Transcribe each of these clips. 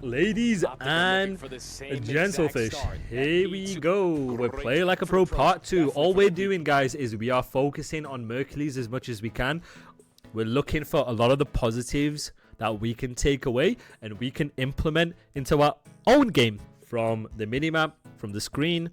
Ladies and gentlefish, here we go. We're playing like a pro part 2. All we're doing, guys, is we are focusing on Mercules as much as we can. We're looking for a lot of the positives that we can take away and we can implement into our own game from the minimap, from the screen,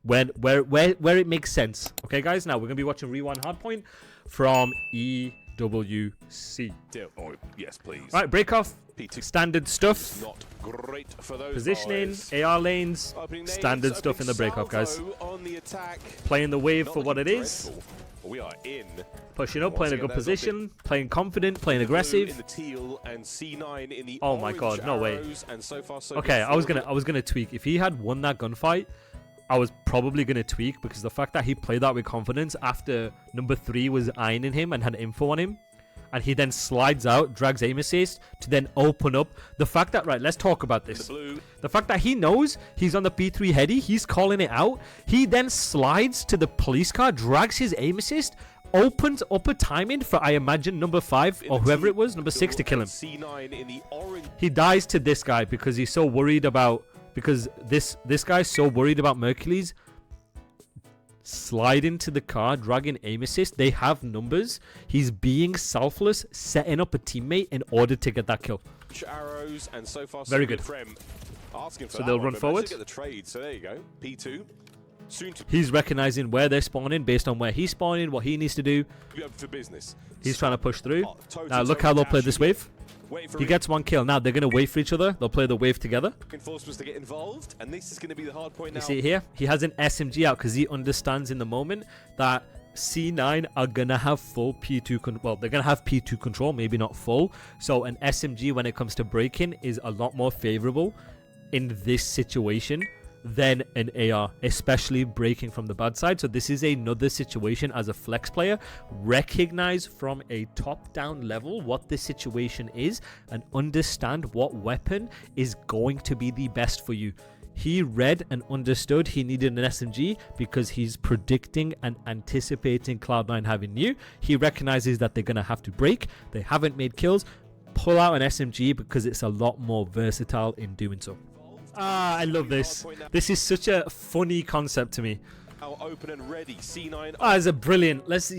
where it makes sense. Okay, guys, now we're going to be watching Rewind Hardpoint from EWC. Oh, yes, please. All right, break off. P2. Standard stuff. Not great for those Positioning, boys. AR lanes, Opening standard names, stuff in the break-off, guys. salvo on the attack. Playing the wave Not for what it looking is. dreadful. We are in. Pushing up, Once playing a again, good there's position, playing confident, playing Blue in aggressive. the teal and C9 in the Oh my orange god, no way. arrows, and so far, so Okay, good I was gonna tweak. If he had won that gunfight, I was probably gonna tweak because the fact that he played that with confidence after number 3 was ironing him and had info on him, and he then slides out, drags aim assist to then open up. The fact that, right, let's talk about this. The fact that he knows he's on the P3 heady, he's calling it out. He then slides to the police car, drags his aim assist, opens up a timing for, I imagine, number 5 or whoever it was, number 6 to kill him. C9 in the orange. He dies to this guy because he's so worried about, because this guy's so worried about Mercules sliding to the car, dragging aim assist. They have numbers. He's being selfless, setting up a teammate in order to get that kill. Arrows, and so far, Very good. Asking for So that they'll one, run but forward. managed to get the trade. So there you go. P2. Soon to He's recognizing where they're spawning based on where he's spawning, what he needs to do. be open for business. He's trying to push through. Toe Now to look toe how they'll dash play this again. wave. Waiting for He gets one kill. Now they're going to wait for each other. They'll play the wave together. reinforcements to get involved, and this is going to be the hard point now. You see it here? He has an SMG out because he understands in the moment that C9 are going to have full P2 well, they're going to have P2 control, maybe not full. So an SMG when it comes to breaking is a lot more favorable in this situation than an AR, especially breaking from the bad side. So this is another situation as a flex player. Recognize from a top-down level what the situation is and understand what weapon is going to be the best for you. He read and understood he needed an SMG because he's predicting and anticipating Cloud9 having new. He recognizes that they're going to have to break. They haven't made kills. Pull out an SMG because it's a lot more versatile in doing so. Ah, I love this. This is such a funny concept to me. Now open and ready. C9 Ah, it's a brilliant. Let's do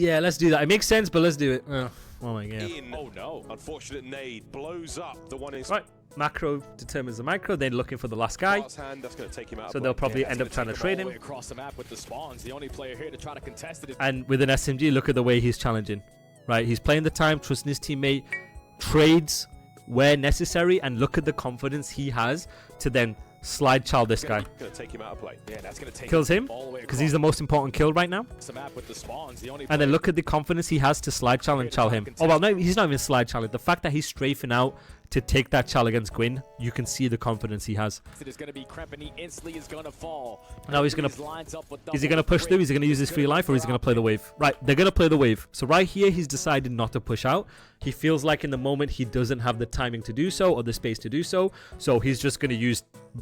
that. It makes sense, but let's do it. Oh my god. in. Oh no. Unfortunate nade blows up the one in Right. Macro determines the micro. They're looking for the last guy. hand. That's going to take him out. So they'll probably end up trying to trade him. Across the map with the spawns, the only player here to try to contest it is And with an SMG, look at the way he's challenging. Right, he's playing the time, trusting his teammate, trades where necessary, and look at the confidence he has to then slide child this guy. Going to take him out of play. yeah, that's going to take Kills him all the way because he's the most important kill right now. across the map with the spawns, the only And then look at the confidence he has to slide chal and chal him. Oh well, no, he's not even slide chal. The fact that he's strafing out to take that chal against Gwyn, you can see the confidence he has. it is going to be Kremp, and he instantly is going to fall. Now he's gonna. Lines up with Is he going to push through? Is he going to use his free life, or is he going to play the wave? Right, they're going to play the wave. So right here, he's decided not to push out. He feels like in the moment he doesn't have the timing to do so or the space to do so. So he's just going to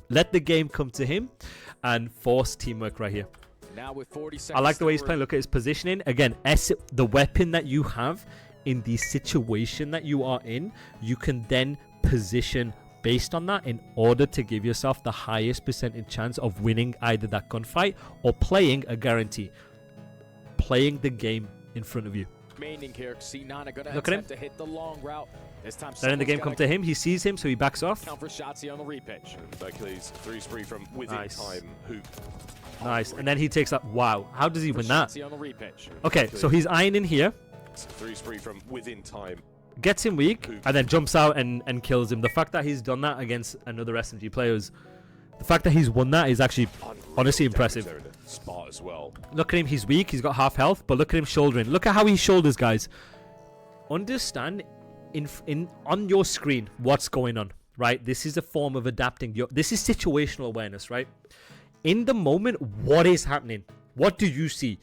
let the game come to him and force teamwork right here. Now with 40 seconds. I like the way he's playing. Look at his positioning. Again, the weapon that you have in the situation that you are in, you can then position based on that in order to give yourself the highest percentage chance of winning either that gunfight or playing a guarantee. Playing the game in front of you. Remaining here, C9 are going to Look at him. attempt to hit the long route. This time, Then in the game come to him. He sees him, so he backs off. count for shots here on the repitch. Mercules 3 spree from within Nice. time. Hoop. Nice. And then he takes that. Wow. How does he win that? Shots here on the repitch. Okay, so he's eyeing in here. 3 spree from within time. Gets him weak and then jumps out and kills him. The fact that he's done that against another SMG player the fact that he's won that is actually honestly impressive. There in the spot as well. Look at him, he's weak, he's got half health, but look at him shouldering. Look at how he shoulders, guys. Understand on your screen what's going on, right? This is a form of adapting. This is situational awareness, right? In the moment, what is happening? What do you see?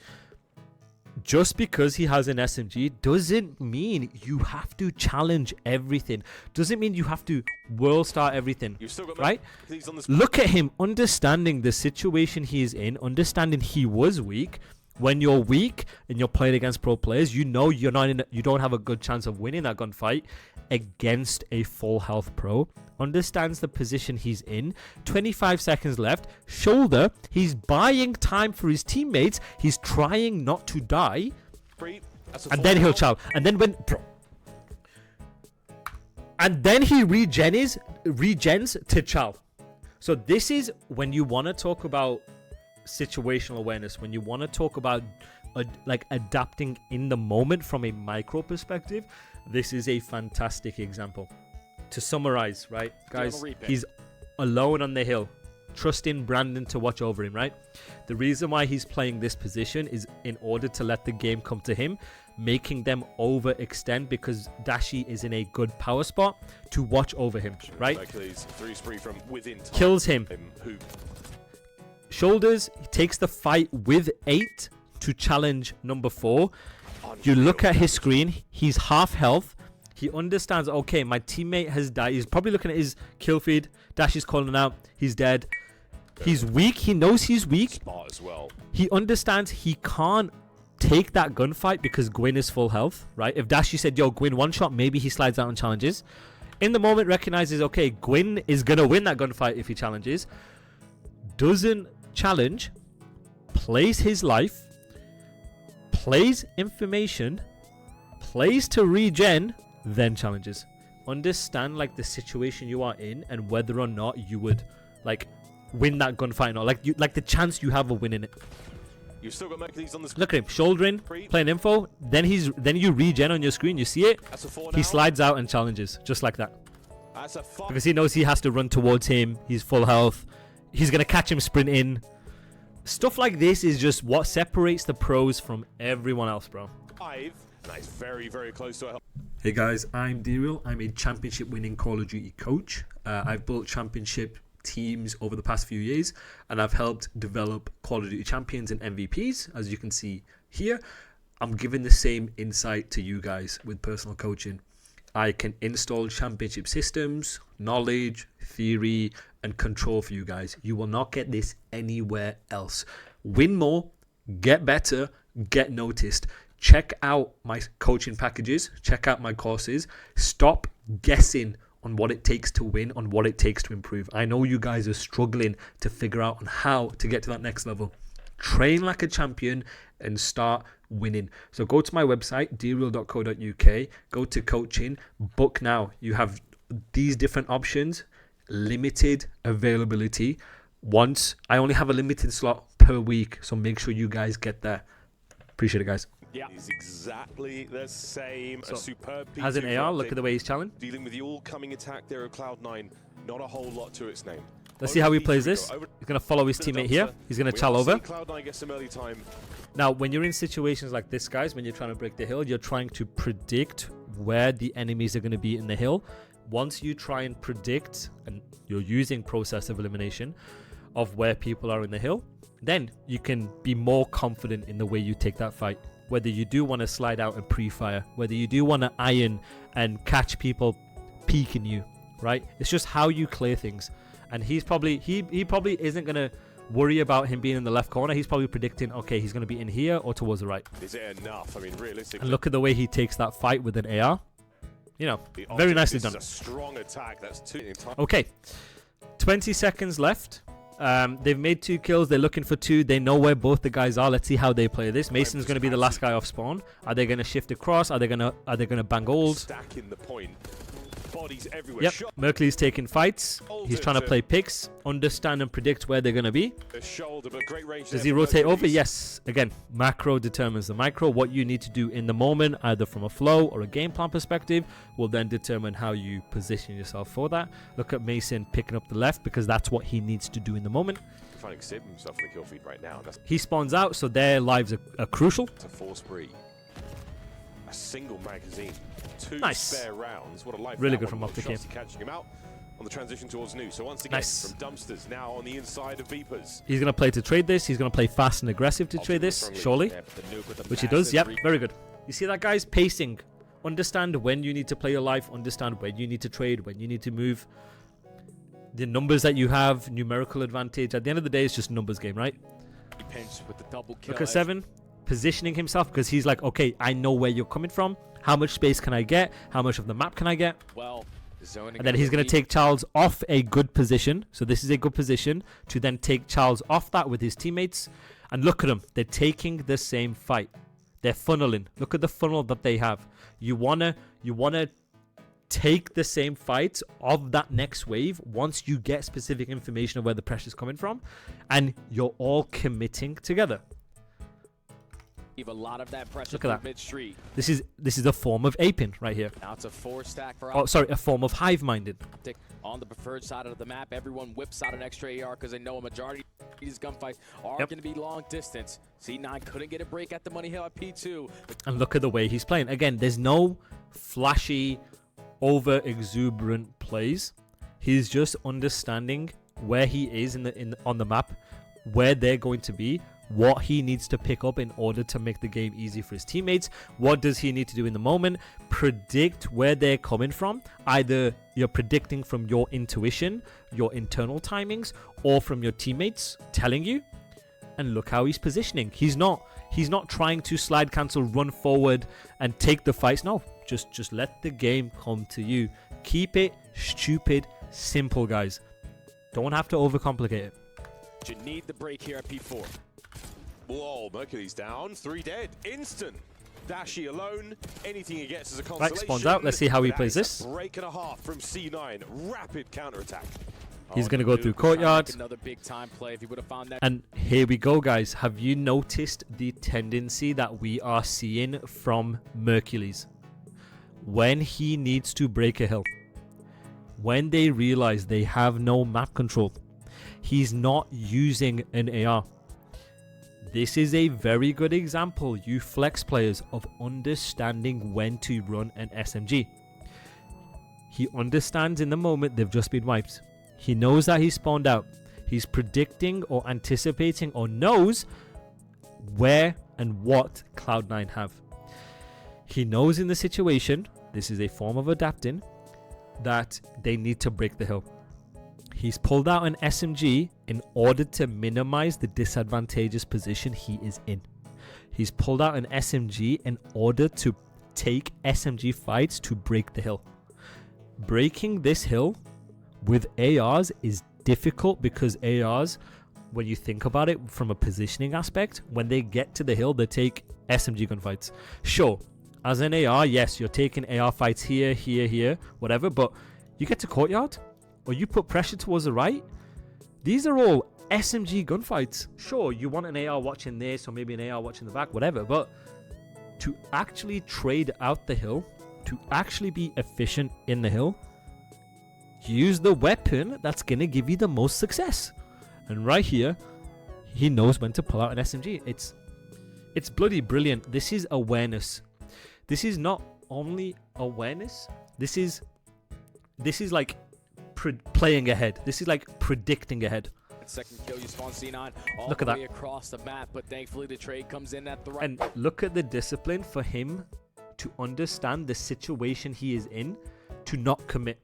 Just because he has an SMG doesn't mean you have to challenge everything. Doesn't mean you have to world star everything. You've still got right? He's on the Look at him understanding the situation he is in, understanding he was weak. When you're weak and you're playing against pro players, you know you don't have a good chance of winning that gunfight. against a full health pro, understands the position he's in, 25 seconds left, shoulder, he's buying time for his teammates, he's trying not to die, and then he'll chow. And then and then he regens to chow. So this is when you want to talk about situational awareness, when you want to talk about like adapting in the moment from a micro perspective. This is a fantastic example. To summarize, right, guys, he's alone on the hill, trusting Brandon to watch over him, right? The reason why he's playing this position is in order to let the game come to him, making them overextend because Dashi is in a good power spot to watch over him, right? Kills him. Shoulders, he takes the fight with 8 to challenge number 4. You look at his screen, he's half health. He understands, okay, my teammate has died. He's probably looking at his kill feed. Dash is calling out. He's dead. He's weak. He knows he's weak. He understands he can't take that gunfight because Gwyn is full health, right? If Dashi said, yo, Gwyn one shot, maybe he slides out and challenges. In the moment, recognizes, okay, Gwyn is going to win that gunfight if he challenges. Doesn't challenge. Plays his life. Plays information. Plays to regen. Then challenges. Understand like the situation you are in and whether or not you would like win that gunfight or not. Like the chance you have of winning it. You've still got Mercules on the Look at him, shouldering, playing info. Then you regen on your screen. You see it. He slides out and challenges just like that. Because he knows he has to run towards him. He's full health. He's gonna catch him sprinting. Stuff like this is just what separates the pros from everyone else, bro. Nice, very, very close to it. Hey guys, I'm D-Real. I'm a championship winning Call of Duty coach. I've built championship teams over the past few years, and I've helped develop Call of Duty champions and MVPs, as you can see here. I'm giving the same insight to you guys with personal coaching. I can install championship systems, knowledge, theory, and control for you guys. You will not get this anywhere else. Win more, get better, get noticed. Check out my coaching packages. Check out my courses. Stop guessing on what it takes to win, on what it takes to improve. I know you guys are struggling to figure out on how to get to that next level. Train like a champion and start winning. So go to my website, dreal.co.uk. Go to coaching. Book now. You have these different options. Limited availability. I only have a limited slot per week. So make sure you guys get there. Appreciate it, guys. Yeah, he's exactly the same. So, a superb has an AR. Look at the way he's challenged. Dealing with the all-coming attack there of Cloud9. Not a whole lot to its name. Let's see how he plays this. He's going to follow his teammate here. He's going to chal over. Cloud9 gets some early time. Now, when you're in situations like this, guys, when you're trying to break the hill, you're trying to predict where the enemies are going to be in the hill. Once you try and predict, and you're using process of elimination of where people are in the hill, then you can be more confident in the way you take that fight. Whether you do want to slide out and pre-fire, whether you do want to iron and catch people peeking you, right? It's just how you clear things. And he probably isn't going to worry about him being in the left corner. He's probably predicting, okay, he's going to be in here or towards the right. Is it enough? I mean, realistically. And look at the way he takes that fight with an AR. You know, very nicely done. This is a strong attack. That's two. Okay, 20 seconds left. They've made 2 kills. They're looking for 2. They know where both the guys are. Let's see how they play this. Mason's going to be the last guy off spawn. Are they going to shift across? Are they going to bang old? Stacking the point. Bodies everywhere. Yep. Mercules taking fights. He's trying to play picks, understand and predict where they're going to be. Does he rotate over? Yes. Again, macro determines the micro. What you need to do in the moment, either from a flow or a game plan perspective, will then determine how you position yourself for that. Look at Mason picking up the left because that's what he needs to do in the moment. Trying to exhibit himself on the kill feed right now. He spawns out, so their lives are crucial. To force spree. A single magazine. 2 nice. Spare rounds. What a life. Really good from off the game. Catching him out on the transition towards new. So once again, nice. From dumpsters now on the inside of Beepers. He's going to play to trade this. He's going to play fast and aggressive to trade this, surely. Which he does. Yep, very good. You see that, guys? Pacing. Understand when you need to play your life. Understand when you need to trade, when you need to move. The numbers that you have, numerical advantage. At the end of the day, it's just a numbers game, right? With the double kill. Look at 7. Positioning himself because he's like, okay, I know where you're coming from. How much space can I get? How much of the map can I get? Well, zoning And then he's going to take Charles off a good position. So this is a good position to then take Charles off that with his teammates. And look at them. They're taking the same fight. They're funneling. Look at the funnel that they have. You wanna take the same fights of that next wave once you get specific information of where the pressure's coming from, and you're all committing together. A lot of that pressure Look at that. mid-street. This is a form of aping right here. Now it's a 4-stack for Oh, sorry, a form of hive minded. Optic. On the preferred side of the map, everyone whips out an extra AR because they know a majority of these gunfights are going to be long distance. C9 couldn't get a break at the money hill at P2. And look at the way he's playing. Again, there's no flashy, over exuberant plays. He's just understanding where he is on the map, where they're going to be, what he needs to pick up in order to make the game easy for his teammates. What does he need to do in the moment? Predict where they're coming from. Either you're predicting from your intuition, your internal timings, or from your teammates telling you. And look how he's positioning. He's not trying to slide cancel, run forward and take the fights. No, just let the game come to you. Keep it stupid simple, guys. Don't have to overcomplicate it. You need the break here at P4. Whoa, Mercules down, 3 dead, instant. Dashy alone, anything he gets is a consolation. Right, spawns out. Let's see how he plays this. Break and a half from C9, rapid counterattack. He's going to go through courtyard. Another big time play if he would have found that. And here we go, guys. Have you noticed the tendency that we are seeing from Mercules? When he needs to break a hill, when they realize they have no map control, he's not using an AR. This is a very good example, you flex players, of understanding when to run an SMG. He understands in the moment they've just been wiped. He knows that he's spawned out. He's predicting or anticipating or knows where and what Cloud9 have. He knows in the situation, this is a form of adapting, that they need to break the hill. He's pulled out an SMG in order to minimize the disadvantageous position he is in. He's pulled out an SMG in order to take SMG fights to break the hill. Breaking this hill with ARs is difficult because ARs, when you think about it from a positioning aspect, when they get to the hill, they take SMG gunfights. Sure, as an AR, yes, you're taking AR fights here, here, whatever, but you get to courtyard, or you put pressure towards the right, these are all SMG gunfights. Sure, you want an AR watching this, or maybe an AR watching the back, whatever, but to actually trade out the hill, to actually be efficient in the hill, use the weapon that's going to give you the most success. And right here, he knows when to pull out an SMG. It's bloody brilliant. This is awareness. This is not only awareness. This is like playing ahead. This is like predicting ahead. Second kill, you spawn C9 all look the at way that across the map, but thankfully the trade comes in at the right. And look at the discipline for him to understand the situation he is in, to not commit.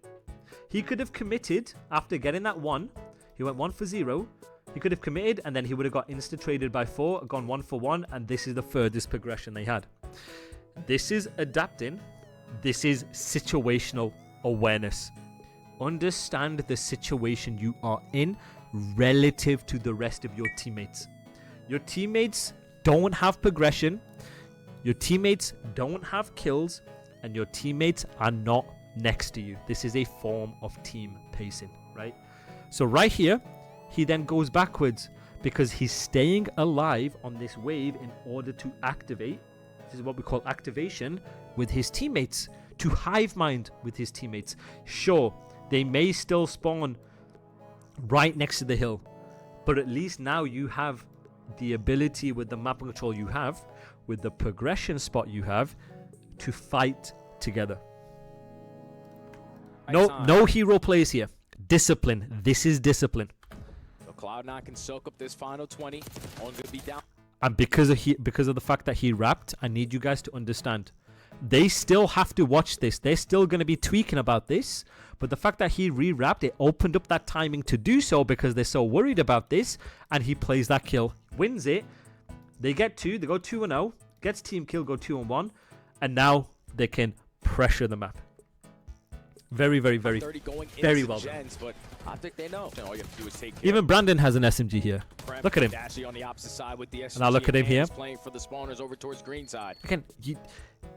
He could have committed after getting that one. He went 1 for 0. He could have committed and then he would have got insta traded by 4, gone 1 for 1, and this is the furthest progression they had. This is adapting. This is situational awareness. Understand the situation you are in relative to the rest of your teammates. Your teammates don't have progression. Your teammates don't have kills, and your teammates are not next to you. This is a form of team pacing, right? So right here, he then goes backwards because he's staying alive on this wave in order to activate. This is what we call activation with his teammates, to hive mind with his teammates. Sure, they may still spawn right next to the hill, but at least now you have the ability with the map control you have, with the progression spot you have, to fight together. No hero plays here. Discipline. This is discipline. So Cloud9 can soak up this final 20. Only gonna be down. And because of the fact that he wrapped, I need you guys to understand. They still have to watch this. They're still going to be tweaking about this. But the fact that he re-wrapped, it opened up that timing to do so because they're so worried about this. And he plays that kill. Wins it. They get 2. They go 2-0. Gets team kill, go 2-1. And now they can pressure the map. Very, very, very, 30 going very into well done. Gens, but I think they know. All you have to do is take care. Even Brandon has an SMG here. Look at him. Dashy on the opposite side with the SMG, And now look at him and here. he's playing for the spawners over towards green side. Again,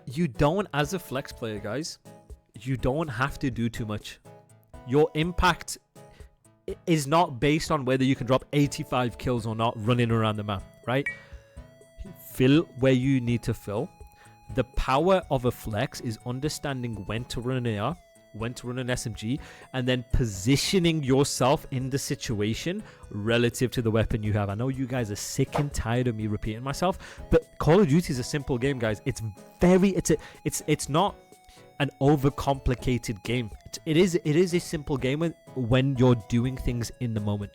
you don't, as a flex player, guys, you don't have to do too much. Your impact is not based on whether you can drop 85 kills or not running around the map, right? Fill where you need to fill. The power of a flex is understanding when to run an AR, when to run an SMG, and then positioning yourself in the situation relative to the weapon you have. I know you guys are sick and tired of me repeating myself, but Call of Duty is a simple game, guys. It's not an overcomplicated game. It is a simple game when you're doing things in the moment.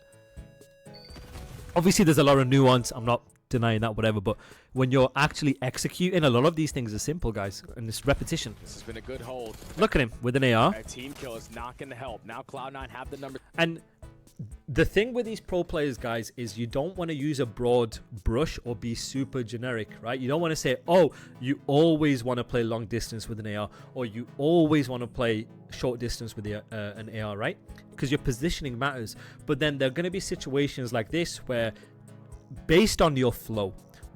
Obviously, there's a lot of nuance. I'm not denying that, whatever, but when you're actually executing, a lot of these things are simple, guys, and it's repetition. This has been a good hold. Look at him with an AR. A team kill is not going to help. Now Cloud9 have the number. And the thing with these pro players, guys, is you don't want to use a broad brush or be super generic, right? You don't want to say, oh, you always want to play long distance with an AR, or you always want to play short distance with an AR, right? Because your positioning matters. But then there are going to be situations like this where, based on your flow,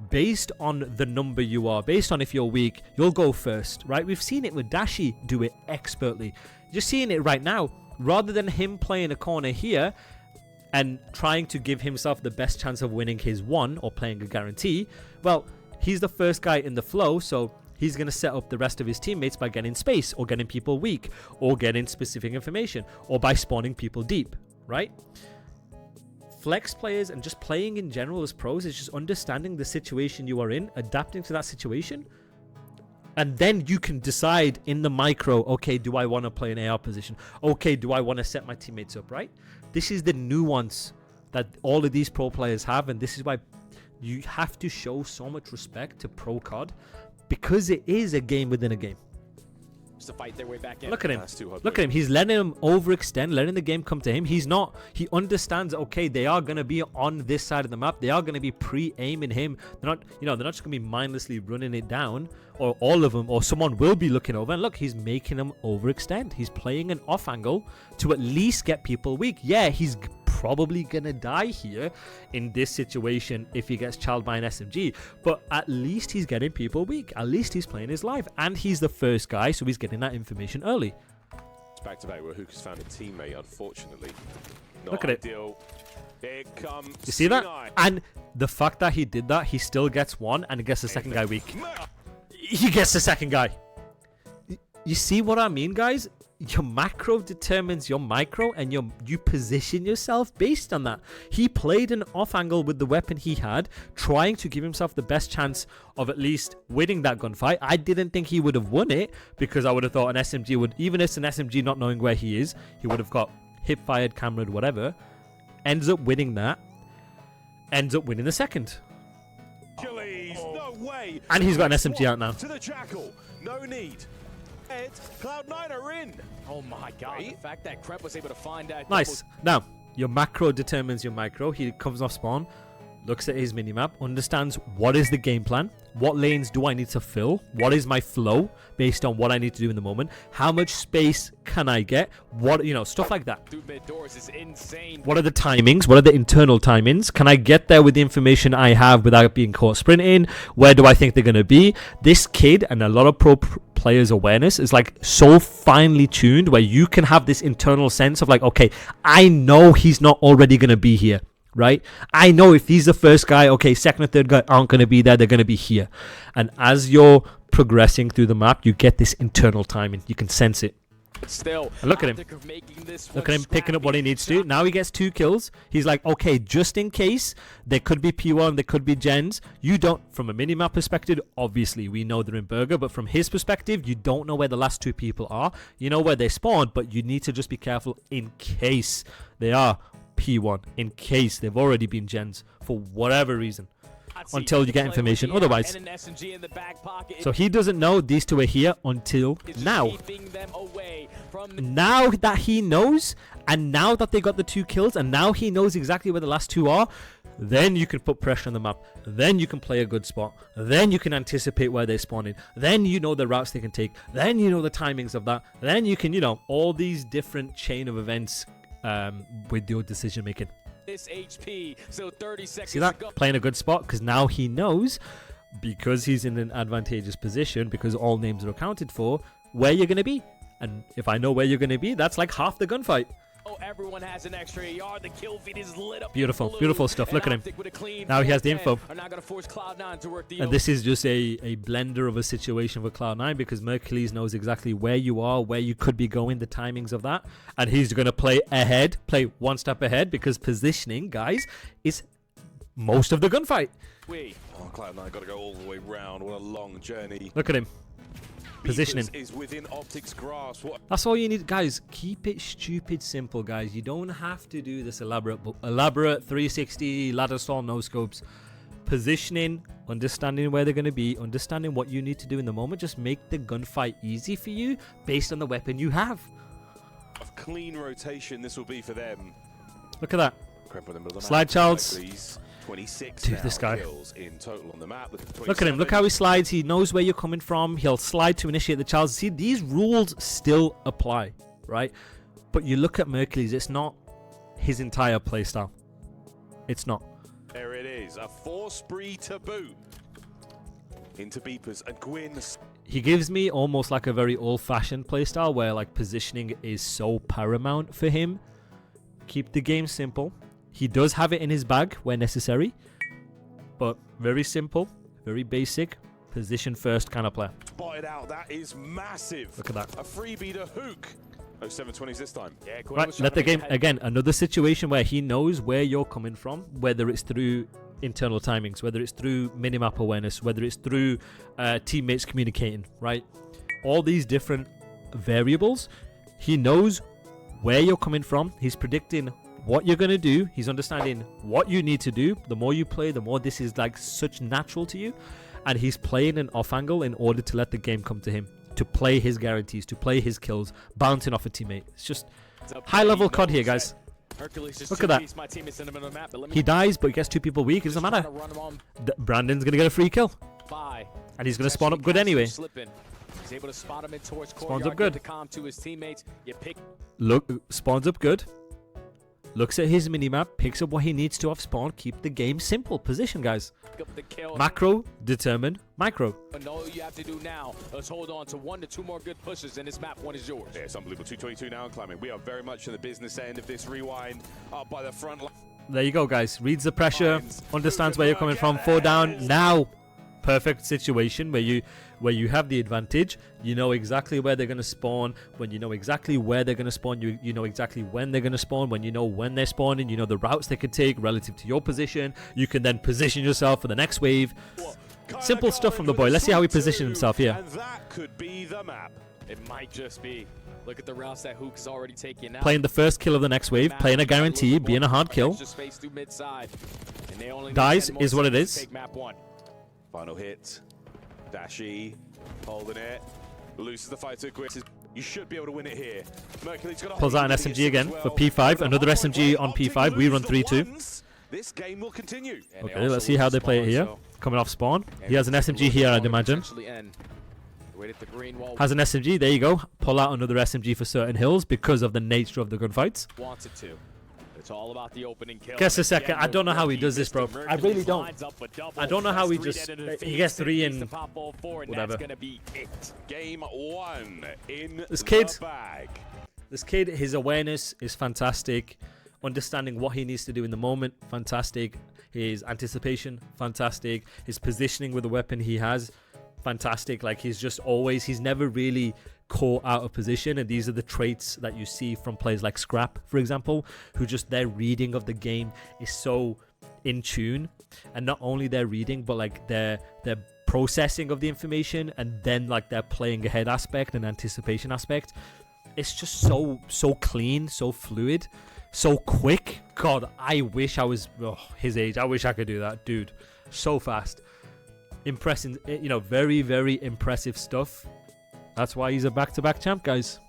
based on the number you are, based on if you're weak, you'll go first, right? We've seen it with Dashy do it expertly. You're seeing it right now. Rather than him playing a corner here and trying to give himself the best chance of winning his one or playing a guarantee, well, he's the first guy in the flow, so he's going to set up the rest of his teammates by getting space or getting people weak or getting specific information or by spawning people deep, right? Flex players and just playing in general as pros is just understanding the situation you are in, adapting to that situation, and then you can decide in the micro, okay, do I want to play an AR position? Okay, do I want to set my teammates up, right? This is the nuance that all of these pro players have, and this is why you have to show so much respect to pro COD, because it is a game within a game. To fight their way back in. Look at him. Look at him. He's letting him overextend, letting the game come to him. He understands, okay, they are going to be on this side of the map. They are going to be pre-aiming him. They're not just going to be mindlessly running it down, or all of them, or someone will be looking over. And look, he's making them overextend. He's playing an off angle to at least get people weak. Yeah, he's probably gonna die here in this situation if he gets challenged by an SMG, but at least he's getting people weak. At least he's playing his life, and he's the first guy, so he's getting that information early. It's back to back where Hook has found a teammate, unfortunately. Look at ideal. Here comes you see that? C9. And the fact that he did that, he still gets one and gets the second guy weak. He gets the second guy. You see what I mean, guys? Your macro determines your micro, and you position yourself based on that. He played an off angle with the weapon he had, trying to give himself the best chance of at least winning that gunfight. I didn't think he would have won it, because I would have thought an SMG would, even if it's an SMG not knowing where he is, he would have got hip fired, cameraed, whatever. Ends up winning that. Ends up winning the second. No way. And he's got an SMG out now. To the Jackal. No need. Cloud9 are in. Oh my god, the fact that Krep was able to find that. Nice. Now, your macro determines your micro. He comes off spawn, looks at his minimap, understands what is the game plan, what lanes do I need to fill, what is my flow based on what I need to do in the moment, how much space can I get, what, stuff like that. Through mid doors is insane. What are the timings? What are the internal timings? Can I get there with the information I have without being caught sprinting? Where do I think they're going to be? This kid and a lot of pro players' awareness is like so finely tuned, where you can have this internal sense of like, okay, I know he's not already going to be here, right? I know if he's the first guy, okay, second and third guy aren't going to be there, they're going to be here. And as you're progressing through the map, you get this internal timing. You can sense it. Still, and look at him. Look at him picking up what he needs to. Now he gets 2 kills. He's like, okay, just in case there could be P1, there could be gens. You don't, from a minimap perspective, obviously we know they're in Burger, but from his perspective, you don't know where the last 2 people are. You know where they spawned, but you need to just be careful in case they are P1, in case they've already been gens for whatever reason. until you get information otherwise. And an SMG in the back pocket. So he doesn't know these two are here until now. Now that he knows, and now that they got the 2 kills, and now he knows exactly where the last 2 are, then you can put pressure on the map. Then you can play a good spot. Then you can anticipate where they're spawning. Then you know the routes they can take. Then you know the timings of that. Then you can, all these different chain of events with your decision making. This HP, so 30 seconds. See that? Playing a good spot, because now he knows, because he's in an advantageous position, because all names are accounted for, where you're going to be. And if I know where you're going to be, that's like half the gunfight. Oh, everyone has an extra AR. The kill feed is lit up. Beautiful, beautiful stuff. Look at him. Now he has the info. And this is just a blender of a situation for Cloud9, because Mercules knows exactly where you are, where you could be going, the timings of that. And he's going to play ahead, play one step ahead, because positioning, guys, is most of the gunfight. Oh, Cloud9 got to go all the way round. What a long journey. Look at him. Positioning is within optics grasp. That's all you need, guys. Keep it stupid simple, guys. You don't have to do this elaborate 360 ladder stall no scopes. Positioning, understanding where they're going to be, understanding what you need to do in the moment. Just make the gunfight easy for you based on the weapon you have. A clean rotation this will be for them. Look at that. Slide Charles. 26 Dude, this guy. In total on the map. Look at him. Look how he slides. He knows where you're coming from. He'll slide to initiate the Charles. See, these rules still apply, right? But you look at Mercules, it's not his entire playstyle. It's not. There it is. A 4-spree to boot. Into beepers and Gwyn. He gives me almost like a very old-fashioned playstyle where like positioning is so paramount for him. Keep the game simple. He does have it in his bag where necessary, but very simple, very basic, position first kind of player. Spotted out, that is massive. Look at that. A freebie to Hook. Oh, 720s this time. Yeah, right, let the game, again, another situation where he knows where you're coming from, whether it's through internal timings, whether it's through minimap awareness, whether it's through teammates communicating, right? All these different variables, he knows where you're coming from. He's predicting what you're going to do. He's understanding what you need to do. The more you play, the more this is like such natural to you. And he's playing an off angle in order to let the game come to him, to play his guarantees, to play his kills, bouncing off a teammate. It's just high level COD here, guys. Look at that. He dies, but he gets 2 people weak. It doesn't matter. Brandon's going to get a free kill. And he's going to spawn up good anyway. He's able to spot him in towards spawns up good. To his teammates. Look, spawns up good. Looks at his minimap, picks up what he needs to off spawn. Keep the game simple. Position, guys. Macro, determine, micro. And all you have to do now is hold on to 1 to 2 more good pushes, and this map 1 is yours. Yeah, it's unbelievable. 222 now and climbing. We are very much in the business end of this rewind. Up by the front line. There you go, guys. Reads the pressure, understands where you're coming from. 4 down now. Perfect situation where you have the advantage. You know exactly where they're going to spawn. When you know exactly where they're going to spawn, you know exactly when they're going to spawn. When you know when they're spawning, you know the routes they could take relative to your position. You can then position yourself for the next wave. Simple stuff from the boy. Let's see how he positions himself here. And that could be the map. It might just be. Look at the routes that Hook's already taken now. Playing the first kill of the next wave, playing a guarantee, being a hard kill. Dies is what it is. Final hit. Dashy holding it. Loses the fight to Gwyn. You should be able to win it here. Mercules got a pulls out an SMG again for P5. Another SMG on P5. We run 3-2. This game will continue. Okay, let's see how they play it here. Coming off spawn. He has an SMG here, I'd imagine. Has an SMG. There you go. Pull out another SMG for certain hills because of the nature of the gunfights. Wanted to. It's all about the opening kill. Guess a second. I don't know how he does this, bro. I really don't. I don't know how he just... He gets 3 in... Whatever. Game 1 in this kid, the bag. This kid, his awareness is fantastic. Understanding what he needs to do in the moment, fantastic. His anticipation, fantastic. His positioning with the weapon he has, fantastic. Like, he's just always... He's never really caught out of position, and these are the traits that you see from players like Scrap, for example, who just their reading of the game is so in tune, and not only their reading but like their processing of the information, and then like their playing ahead aspect and anticipation aspect. It's just so clean, so fluid, so quick. God, I wish I was his age. I wish I could do that, dude. So fast. Impressing, you know, very, very impressive stuff. That's why he's a back-to-back champ, guys.